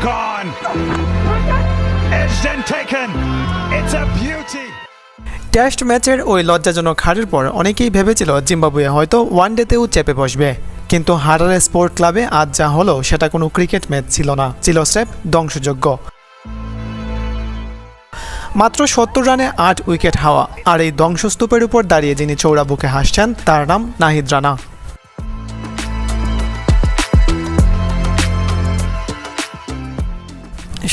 gone. Edged and taken. It's a beauty. Test ম্যাচের ওই লজ্জাজনক হারের পর অনেকেই ভেবেছিল জিম্বাবুয়ে হয়তো ওয়ানডেতেও চেপে বসবে, কিন্তু হারারে স্পোর্ট ক্লাবে আজ যা হলো সেটা কোনো ক্রিকেট ম্যাচ ছিল না, ছিল স্রেফ ধ্বংসযজ্ঞ। মাত্র ৭০ রানে ৮ উইকেট হাওয়া, আর এই ধ্বংসস্তূপের উপর দাঁড়িয়ে যিনি চৌড়া বুকে হাসছেন তার নাম নাহিদ রানা।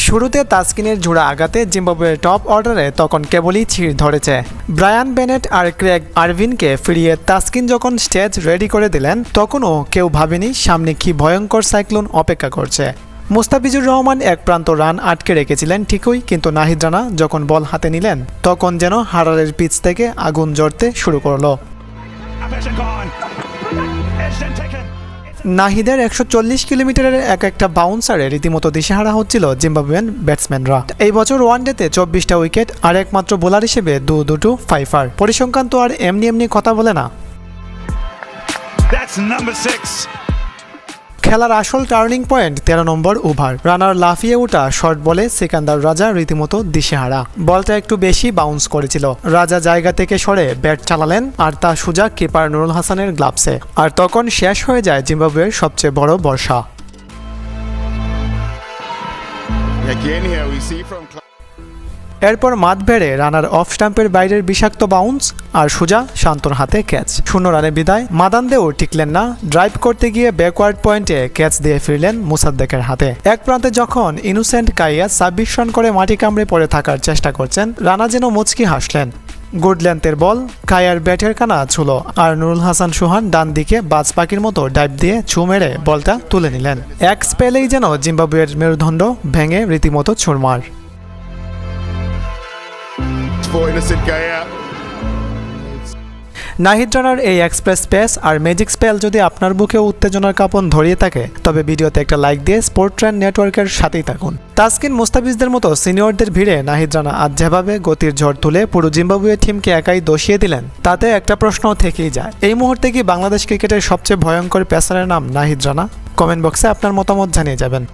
শুরুতে তাসকিনের জোড়া আঘাতে জিম্বাবুয়ের টপ অর্ডারে তখন কেবলই ছিঁড় ধরেছে। ব্রায়ান বেনেট আর ক্রেগ আরভিনকে ফিরিয়ে তাসকিন যখন স্টেজ রেডি করে দিলেন তখনও কেউ ভাবেনি সামনে কি ভয়ঙ্কর সাইক্লোন অপেক্ষা করছে। মুস্তাফিজুর রহমান এক প্রান্ত রান আটকে রেখেছিলেন ঠিকই, কিন্তু নাহিদ রানা যখন বল হাতে নিলেন তখন যেন হারারের পিচ থেকে আগুন জ্বলতে শুরু করলো। নাহিদের ১৪০ কিলোমিটারের এক একটা বাউন্সারে রীতিমতো দিশেহারা হচ্ছিল জিম্বাবুয়ান ব্যাটসম্যানরা। এই বছর ওয়ানডেতে ২৪টা উইকেট আর একমাত্র বোলার হিসেবে দুটো ফাইফার। পরিসংখ্যান তো আর এমনি কথা বলে না। খেলার আসল টার্নিং পয়েন্ট ১৩ নম্বর ওভার। রানার লাফিয়ে ওঠা শর্ট বলে সিকান্দার রাজা রীতিমতো দিশেহারা। বলটা একটু বেশি বাউন্স করেছিল। রাজা জায়গা থেকে সরে ব্যাট চালালেন আর তা সোজা কিপার নুরুল হাসানের গ্লাভসে। আর তখন শেষ হয়ে যায় জিম্বাবুয়ের সবচেয়ে বড় বর্ষা। এরপর মাঠ ভেড়ে রানার অফ স্টাম্পের বাইরের বিষাক্ত বাউন্স আর সোজা শান্তর হাতে ক্যাচ। ০ রানে বিদায়। মাদানদেও টিকলেন না। ড্রাইভ করতে গিয়ে ব্যাকওয়ার্ড পয়েন্টে ক্যাচ দিয়ে ফিরলেন মুসাদ্দেকের হাতে। এক প্রান্তে যখন ইনোসেন্ট কাইয়া ২৬ রান করে মাটি কামড়ে পড়ে থাকার চেষ্টা করছেন, রানা যেন মুচকি হাসলেন। গুড লেন্থের বল কায়ার ব্যাটের কানা ছুলো, আর নুরুল হাসান সোহান ডান দিকে বাজ পাখির মতো ডাইভ দিয়ে ছু মেরে বলটা তুলে নিলেন। এক স্পেলেই যেন জিম্বাবুয়ের মেরুদণ্ড ভেঙে রীতিমতো চুরমার। নাহিদ রানার এই এক্সপ্রেস পেস আর ম্যাজিক স্পেল যদি আপনার বুকে উত্তেজনার কাঁপন ধরিয়ে থাকে তবে ভিডিওতে একটা লাইক দিয়ে স্পোর্ট ট্রেন্ড নেটওয়ার্কের সাথেই থাকুন। তাসকিন মুস্তাফিজদের মতো সিনিয়রদের ভিড়ে নাহিদ রানা আজ যেভাবে গতির ঝড় তুলে পুরো জিম্বাবুয়ে টিমকে একাই দোষিয়ে দিলেন তাতে একটা প্রশ্ন থেকেই যায়, এই মুহূর্তে কি বাংলাদেশ ক্রিকেটের সবচেয়ে ভয়ঙ্কর পেসারের নাম নাহিদ রানা? কমেন্ট বক্সে আপনার মতামত জানিয়ে যাবেন।